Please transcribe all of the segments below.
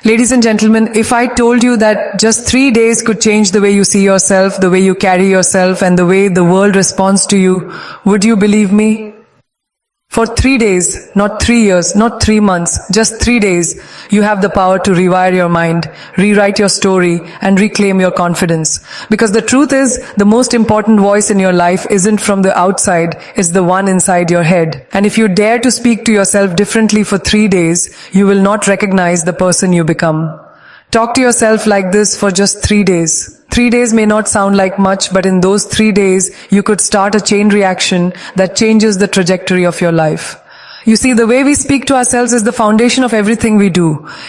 Ladies and gentlemen, if I told you that just 3 days could change the way you see yourself, the way you carry yourself, and the way the world responds to you, would you believe me? For 3 days, not 3 years, not 3 months, just 3 days, you have the power to rewire your mind, rewrite your story, and reclaim your confidence. Because the truth is, the most important voice in your life isn't from the outside, it's the one inside your head. And if you dare to speak to yourself differently for 3 days, you will not recognize the person you become. Talk to yourself like this for just 3 days. 3 days may not sound like much, but in those 3 days, you could start a chain reaction that changes the trajectory of your life. You see, the way we speak to ourselves is the foundation of everything we do.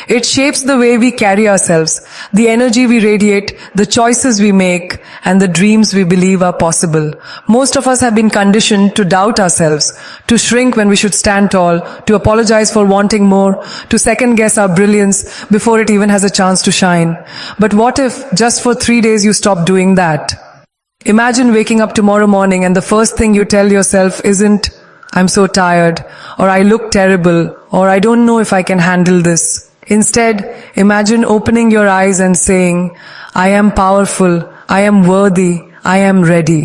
It shapes the way we carry ourselves, the energy we radiate, the choices we make, and the dreams we believe are possible. Most of us have been conditioned to doubt ourselves, to shrink when we should stand tall, to apologize for wanting more, to second guess our brilliance before it even has a chance to shine. But what if, just for 3 days, you stop doing that? Imagine waking up tomorrow morning and the first thing you tell yourself isn't, "I'm so tired," or "I look terrible," or "I don't know if I can handle this." Instead, imagine opening your eyes and saying, "I am powerful, I am worthy, I am ready."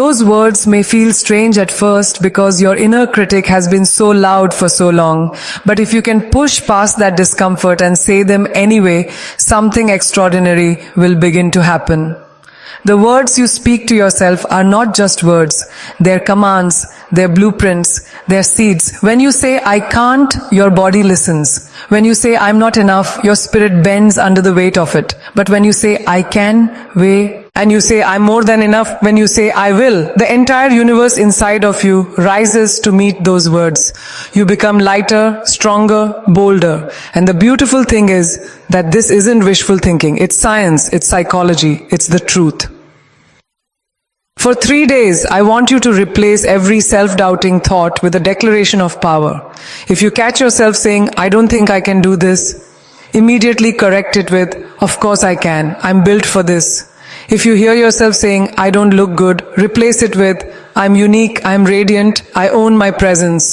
Those words may feel strange at first because your inner critic has been so loud for so long, but if you can push past that discomfort and say them anyway, something extraordinary will begin to happen. The words you speak to yourself are not just words. They're commands, they're blueprints, they're seeds. When you say, "I can't," your body listens. When you say, "I'm not enough," your spirit bends under the weight of it. But when you say, "I can," and you say, "I'm more than enough," when you say, "I will," the entire universe inside of you rises to meet those words. You become lighter, stronger, bolder. And the beautiful thing is that this isn't wishful thinking. It's science, it's psychology, it's the truth. For 3 days, I want you to replace every self-doubting thought with a declaration of power. If you catch yourself saying, "I don't think I can do this," immediately correct it with, "Of course I can. I'm built for this." If you hear yourself saying, "I don't look good," replace it with, "I'm unique, I'm radiant, I own my presence."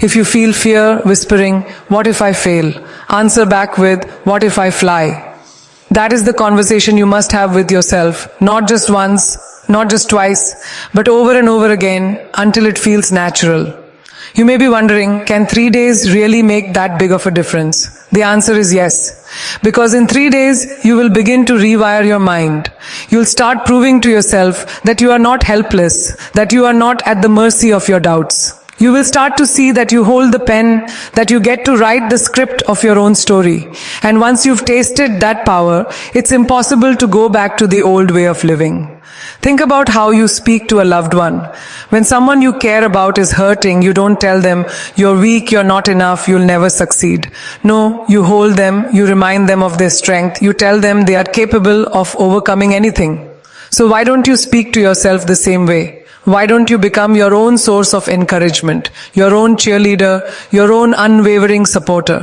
If you feel fear whispering, "What if I fail?" answer back with, "What if I fly?" That is the conversation you must have with yourself, not just once, not just twice, but over and over again until it feels natural. You may be wondering, can 3 days really make that big of a difference? The answer is yes. Because in 3 days, you will begin to rewire your mind. You'll start proving to yourself that you are not helpless, that you are not at the mercy of your doubts. You will start to see that you hold the pen, that you get to write the script of your own story. And once you've tasted that power, it's impossible to go back to the old way of living. Think about how you speak to a loved one. When someone you care about is hurting, you don't tell them, "You're weak, you're not enough, you'll never succeed." No, you hold them, you remind them of their strength, you tell them they are capable of overcoming anything. So why don't you speak to yourself the same way? Why don't you become your own source of encouragement, your own cheerleader, your own unwavering supporter?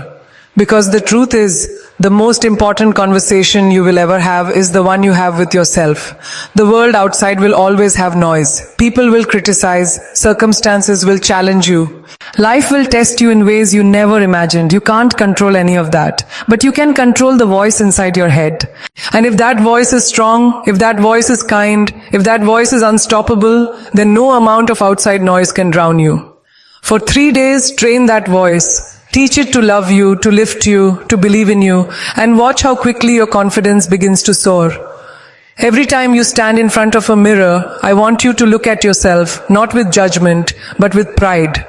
Because the truth is, the most important conversation you will ever have is the one you have with yourself. The world outside will always have noise. People will criticize. Circumstances will challenge you. Life will test you in ways you never imagined. You can't control any of that. But you can control the voice inside your head. And if that voice is strong, if that voice is kind, if that voice is unstoppable, then no amount of outside noise can drown you. For 3 days, train that voice. Teach it to love you, to lift you, to believe in you, and watch how quickly your confidence begins to soar. Every time you stand in front of a mirror, I want you to look at yourself, not with judgment, but with pride.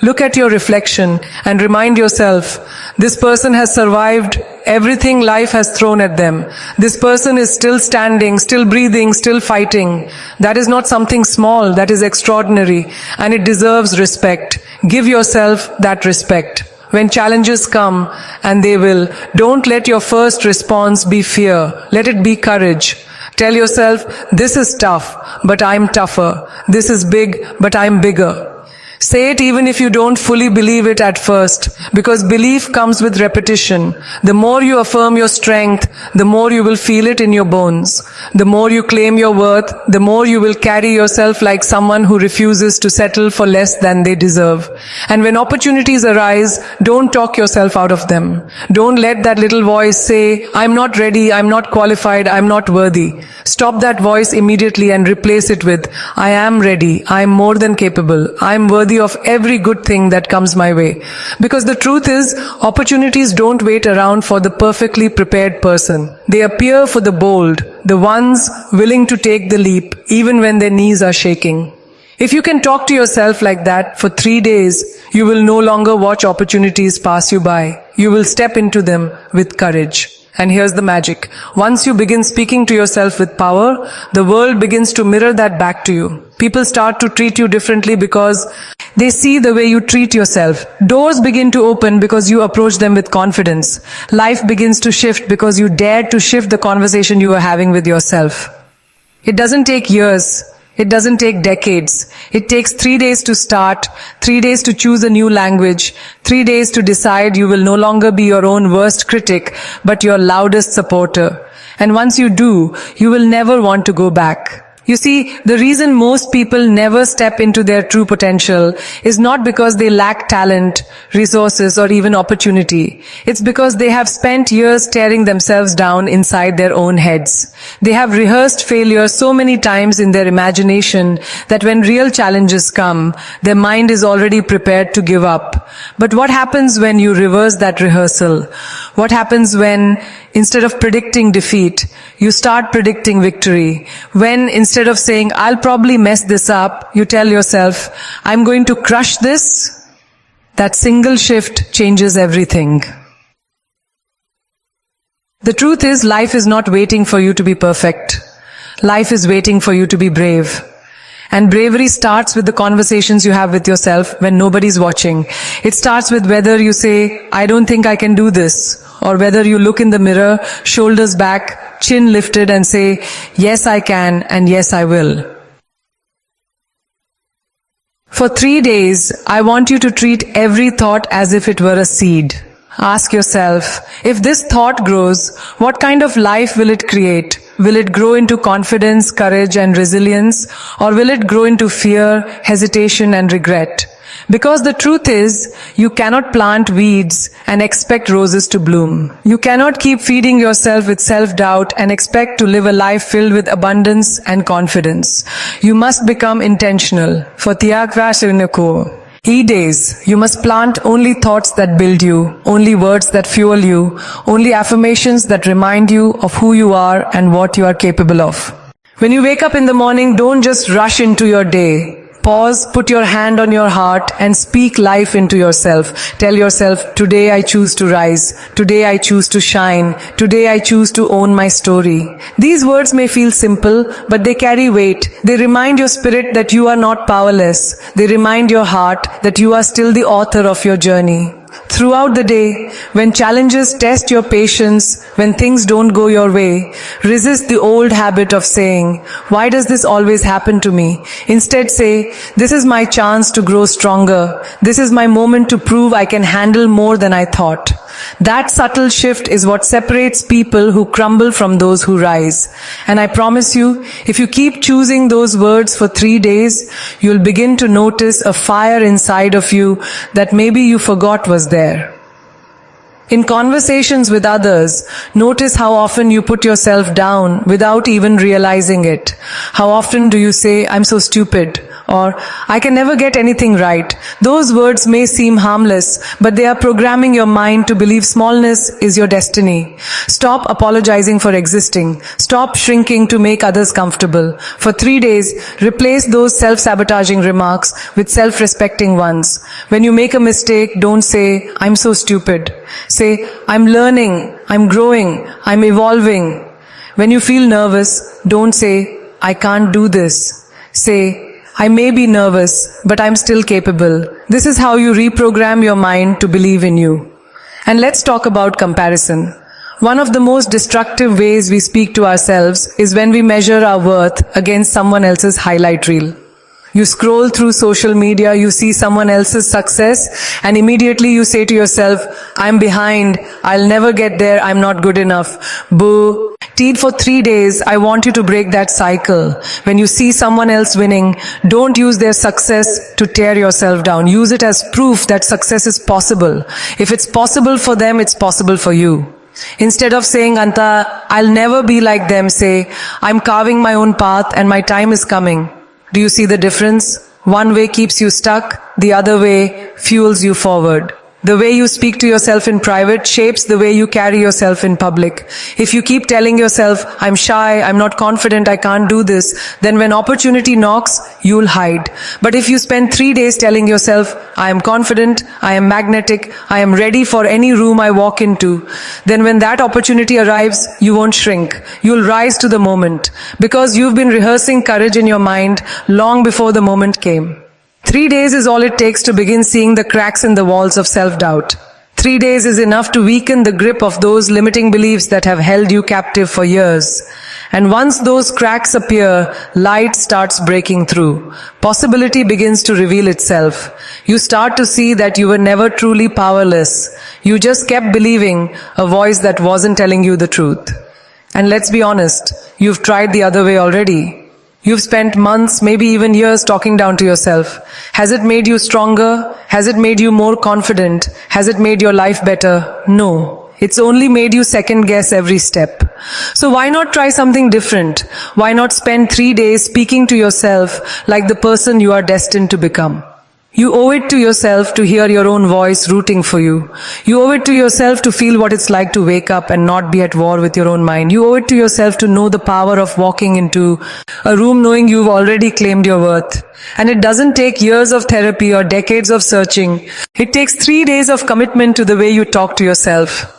Look at your reflection and remind yourself, this person has survived everything life has thrown at them. This person is still standing, still breathing, still fighting. That is not something small, that is extraordinary, and it deserves respect. Give yourself that respect. When challenges come, and they will, don't let your first response be fear. Let it be courage. Tell yourself, this is tough, but I'm tougher. This is big, but I'm bigger. Say it even if you don't fully believe it at first, because belief comes with repetition. The more you affirm your strength, the more you will feel it in your bones. The more you claim your worth, the more you will carry yourself like someone who refuses to settle for less than they deserve. And when opportunities arise, don't talk yourself out of them. Don't let that little voice say, I'm not ready, I'm not qualified, I'm not worthy. Stop that voice immediately and replace it with, I am ready, I am more than capable, I am worthy of every good thing that comes my way. Because the truth is, opportunities don't wait around for the perfectly prepared person. They appear for the bold, the ones willing to take the leap, even when their knees are shaking. If you can talk to yourself like that for 3 days, you will no longer watch opportunities pass you by. You will step into them with courage. And here's the magic. Once you begin speaking to yourself with power, the world begins to mirror that back to you. People start to treat you differently because they see the way you treat yourself. Doors begin to open because you approach them with confidence. Life begins to shift because you dare to shift the conversation you are having with yourself. It doesn't take years. It doesn't take decades. It takes 3 days to start, 3 days to choose a new language, 3 days to decide you will no longer be your own worst critic, but your loudest supporter. And once you do, you will never want to go back. You see, the reason most people never step into their true potential is not because they lack talent, resources, or even opportunity. It's because they have spent years tearing themselves down inside their own heads. They have rehearsed failure so many times in their imagination that when real challenges come, their mind is already prepared to give up. But what happens when you reverse that rehearsal? What happens when, instead of predicting defeat, you start predicting victory? When instead of saying, I'll probably mess this up, you tell yourself, I'm going to crush this? That single shift changes everything. The truth is, life is not waiting for you to be perfect. Life is waiting for you to be brave. And bravery starts with the conversations you have with yourself when nobody's watching. It starts with whether you say, I don't think I can do this, or whether you look in the mirror, shoulders back, chin lifted, and say, yes I can and yes I will. For 3 days, I want you to treat every thought as if it were a seed. Ask yourself, if this thought grows, what kind of life will it create? Will it grow into confidence, courage, and resilience? Or will it grow into fear, hesitation, and regret? Because the truth is, you cannot plant weeds and expect roses to bloom. You cannot keep feeding yourself with self-doubt and expect to live a life filled with abundance and confidence. You must become intentional. For Tiagvasinako. E-days, you must plant only thoughts that build you, only words that fuel you, only affirmations that remind you of who you are and what you are capable of. When you wake up in the morning, don't just rush into your day. Pause, put your hand on your heart, and speak life into yourself. Tell yourself, today I choose to rise. Today I choose to shine. Today I choose to own my story. These words may feel simple, but they carry weight. They remind your spirit that you are not powerless. They remind your heart that you are still the author of your journey. Throughout the day, when challenges test your patience, when things don't go your way, resist the old habit of saying, why does this always happen to me? Instead say, this is my chance to grow stronger. This is my moment to prove I can handle more than I thought. That subtle shift is what separates people who crumble from those who rise. And I promise you, if you keep choosing those words for 3 days, you'll begin to notice a fire inside of you that maybe you forgot was there. In conversations with others, notice how often you put yourself down without even realizing it. How often do you say, I'm so stupid, or I can never get anything right? Those words may seem harmless, but they are programming your mind to believe smallness is your destiny. Stop apologizing for existing. Stop shrinking to make others comfortable. For 3 days, replace those self-sabotaging remarks with self-respecting ones. When you make a mistake, don't say, I'm so stupid. Say, I'm learning, I'm growing, I'm evolving. When you feel nervous, don't say, I can't do this. Say, I may be nervous, but I'm still capable. This is how you reprogram your mind to believe in you. And let's talk about comparison. One of the most destructive ways we speak to ourselves is when we measure our worth against someone else's highlight reel. You scroll through social media, you see someone else's success, and immediately you say to yourself, I'm behind, I'll never get there, I'm not good enough. Boo. For 3 days, I want you to break that cycle. When you see someone else winning, don't use their success to tear yourself down. Use it as proof that success is possible. If it's possible for them, it's possible for you. Instead of saying, Anta, I'll never be like them, say, I'm carving my own path and my time is coming. Do you see the difference? One way keeps you stuck, the other way fuels you forward. The way you speak to yourself in private shapes the way you carry yourself in public. If you keep telling yourself, I'm shy, I'm not confident, I can't do this, then when opportunity knocks, you'll hide. But if you spend 3 days telling yourself, I am confident, I am magnetic, I am ready for any room I walk into, then when that opportunity arrives, you won't shrink. You'll rise to the moment. Because you've been rehearsing courage in your mind long before the moment came. 3 days is all it takes to begin seeing the cracks in the walls of self-doubt. 3 days is enough to weaken the grip of those limiting beliefs that have held you captive for years. And once those cracks appear, light starts breaking through. Possibility begins to reveal itself. You start to see that you were never truly powerless. You just kept believing a voice that wasn't telling you the truth. And let's be honest, you've tried the other way already. You've spent months, maybe even years talking down to yourself. Has it made you stronger? Has it made you more confident? Has it made your life better? No. It's only made you second guess every step. So why not try something different? Why not spend 3 days speaking to yourself like the person you are destined to become? You owe it to yourself to hear your own voice rooting for you. You owe it to yourself to feel what it's like to wake up and not be at war with your own mind. You owe it to yourself to know the power of walking into a room knowing you've already claimed your worth. And it doesn't take years of therapy or decades of searching. It takes 3 days of commitment to the way you talk to yourself.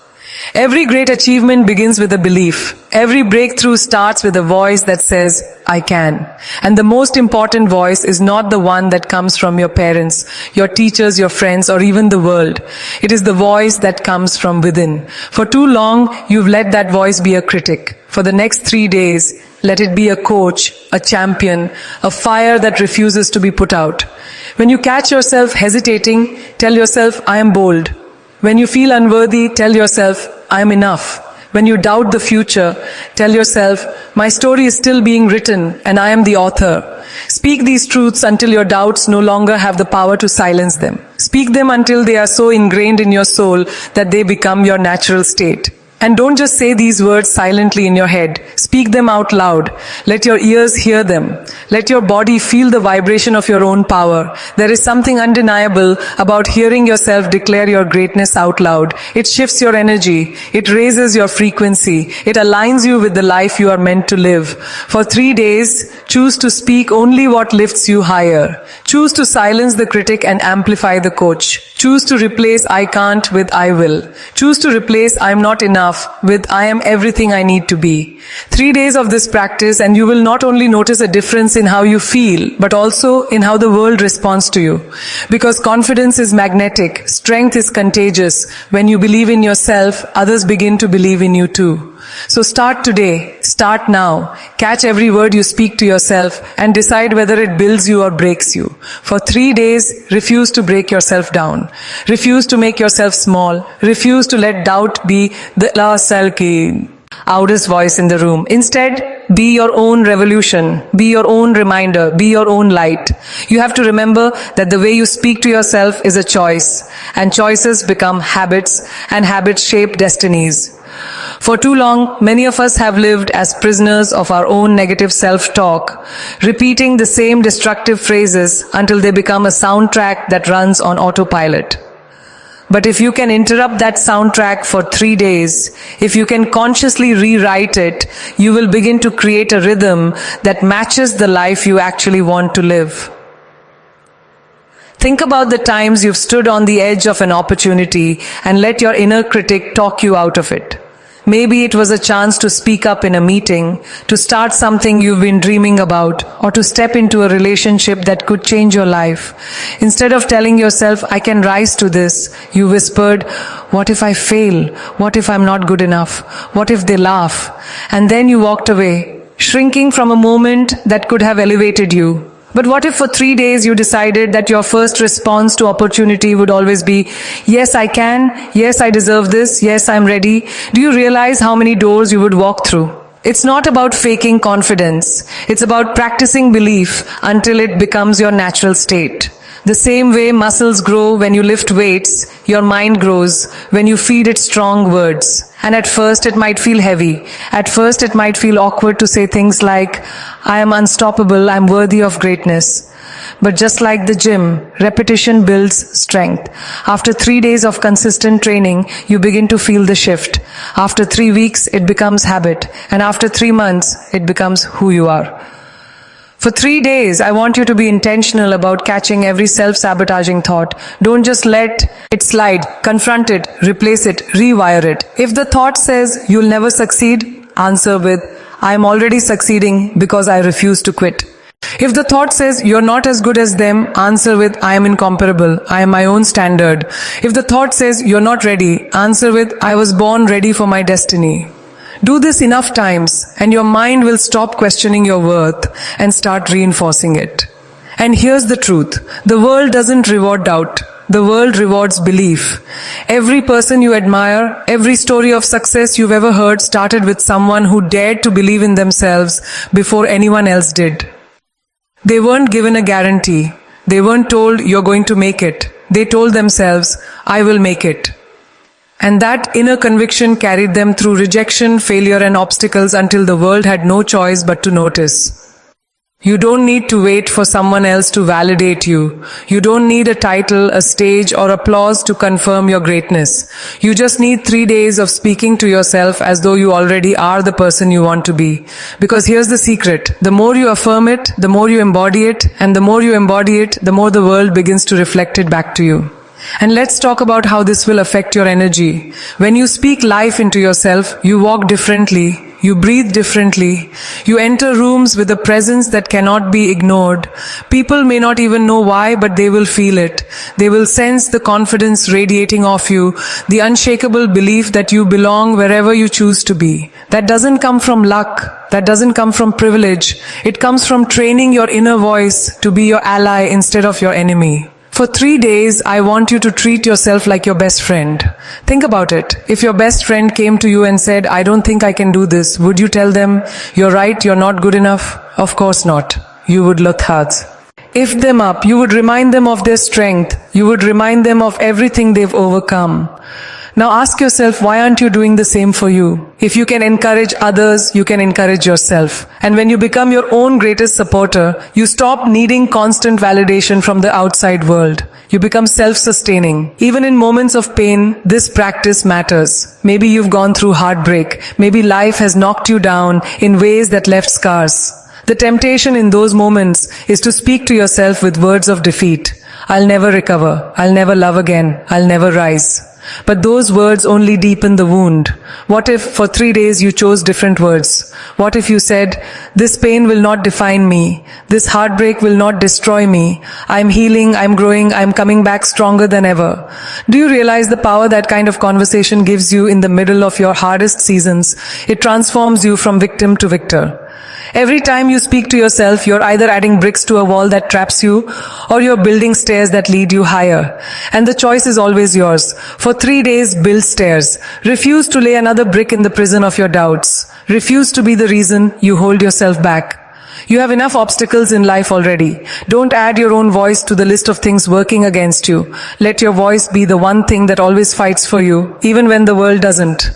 Every great achievement begins with a belief. Every breakthrough starts with a voice that says, I can. And the most important voice is not the one that comes from your parents, your teachers, your friends, or even the world. It is the voice that comes from within. For too long, you've let that voice be a critic. For the next 3 days, let it be a coach, a champion, a fire that refuses to be put out. When you catch yourself hesitating, tell yourself, I am bold. When you feel unworthy, tell yourself, I am enough. When you doubt the future, tell yourself, my story is still being written and I am the author. Speak these truths until your doubts no longer have the power to silence them. Speak them until they are so ingrained in your soul that they become your natural state. And don't just say these words silently in your head. Speak them out loud. Let your ears hear them. Let your body feel the vibration of your own power. There is something undeniable about hearing yourself declare your greatness out loud. It shifts your energy. It raises your frequency. It aligns you with the life you are meant to live. For 3 days, choose to speak only what lifts you higher. Choose to silence the critic and amplify the coach. Choose to replace I can't with I will. Choose to replace I'm not enough with I am everything I need to be. 3 days of this practice and you will not only notice a difference in how you feel, but also in how the world responds to you. Because confidence is magnetic, strength is contagious. When you believe in yourself, others begin to believe in you too. So start today, start now. Catch every word you speak to yourself and decide whether it builds you or breaks you. For 3 days, refuse to break yourself down. Refuse to make yourself small. Refuse to let doubt be the loudest voice in the room. Instead, be your own revolution. Be your own reminder. Be your own light. You have to remember that the way you speak to yourself is a choice. And choices become habits, and habits shape destinies. For too long, many of us have lived as prisoners of our own negative self-talk, repeating the same destructive phrases until they become a soundtrack that runs on autopilot. But if you can interrupt that soundtrack for 3 days, if you can consciously rewrite it, you will begin to create a rhythm that matches the life you actually want to live. Think about the times you've stood on the edge of an opportunity and let your inner critic talk you out of it. Maybe it was a chance to speak up in a meeting, to start something you've been dreaming about, or to step into a relationship that could change your life. Instead of telling yourself, I can rise to this, you whispered, what if I fail? What if I'm not good enough? What if they laugh? And then you walked away, shrinking from a moment that could have elevated you. But what if for 3 days you decided that your first response to opportunity would always be, yes, I can, yes, I deserve this, yes, I'm ready? Do you realize how many doors you would walk through? It's not about faking confidence. It's about practicing belief until it becomes your natural state. The same way muscles grow when you lift weights, your mind grows when you feed it strong words. And at first it might feel heavy. At first it might feel awkward to say things like, I am unstoppable, I'm worthy of greatness. But just like the gym, repetition builds strength. After 3 days of consistent training, you begin to feel the shift. After 3 weeks, it becomes habit. And after 3 months, it becomes who you are. For 3 days, I want you to be intentional about catching every self-sabotaging thought. Don't just let it slide. Confront it, replace it, rewire it. If the thought says you'll never succeed, answer with, I am already succeeding because I refuse to quit. If the thought says you're not as good as them, answer with, I am incomparable, I am my own standard. If the thought says you're not ready, answer with, I was born ready for my destiny. Do this enough times and your mind will stop questioning your worth and start reinforcing it. And here's the truth. The world doesn't reward doubt. The world rewards belief. Every person you admire, every story of success you've ever heard started with someone who dared to believe in themselves before anyone else did. They weren't given a guarantee. They weren't told you're going to make it. They told themselves, I will make it. And that inner conviction carried them through rejection, failure, and obstacles until the world had no choice but to notice. You don't need to wait for someone else to validate you. You don't need a title, a stage, or applause to confirm your greatness. You just need 3 days of speaking to yourself as though you already are the person you want to be. Because here's the secret. The more you affirm it, the more you embody it, and the more you embody it, the more the world begins to reflect it back to you. And let's talk about how this will affect your energy. When you speak life into yourself, you walk differently, you breathe differently, you enter rooms with a presence that cannot be ignored. People may not even know why, but they will feel it. They will sense the confidence radiating off you, the unshakable belief that you belong wherever you choose to be. That doesn't come from luck. That doesn't come from privilege. It comes from training your inner voice to be your ally instead of your enemy. For 3 days, I want you to treat yourself like your best friend. Think about it. If your best friend came to you and said, I don't think I can do this, would you tell them, you're right, you're not good enough? Of course not. You would lift hearts. Lift them up. You would remind them of their strength. You would remind them of everything they've overcome. Now ask yourself, why aren't you doing the same for you? If you can encourage others, you can encourage yourself. And when you become your own greatest supporter, you stop needing constant validation from the outside world. You become self-sustaining. Even in moments of pain, this practice matters. Maybe you've gone through heartbreak. Maybe life has knocked you down in ways that left scars. The temptation in those moments is to speak to yourself with words of defeat. I'll never recover. I'll never love again. I'll never rise. But those words only deepen the wound. What if for 3 days you chose different words? What if you said, this pain will not define me. This heartbreak will not destroy me. I'm healing, I'm growing, I'm coming back stronger than ever. Do you realize the power that kind of conversation gives you in the middle of your hardest seasons? It transforms you from victim to victor. Every time you speak to yourself, you're either adding bricks to a wall that traps you, or you're building stairs that lead you higher. And the choice is always yours. For 3 days, build stairs. Refuse to lay another brick in the prison of your doubts. Refuse to be the reason you hold yourself back. You have enough obstacles in life already. Don't add your own voice to the list of things working against you. Let your voice be the one thing that always fights for you, even when the world doesn't.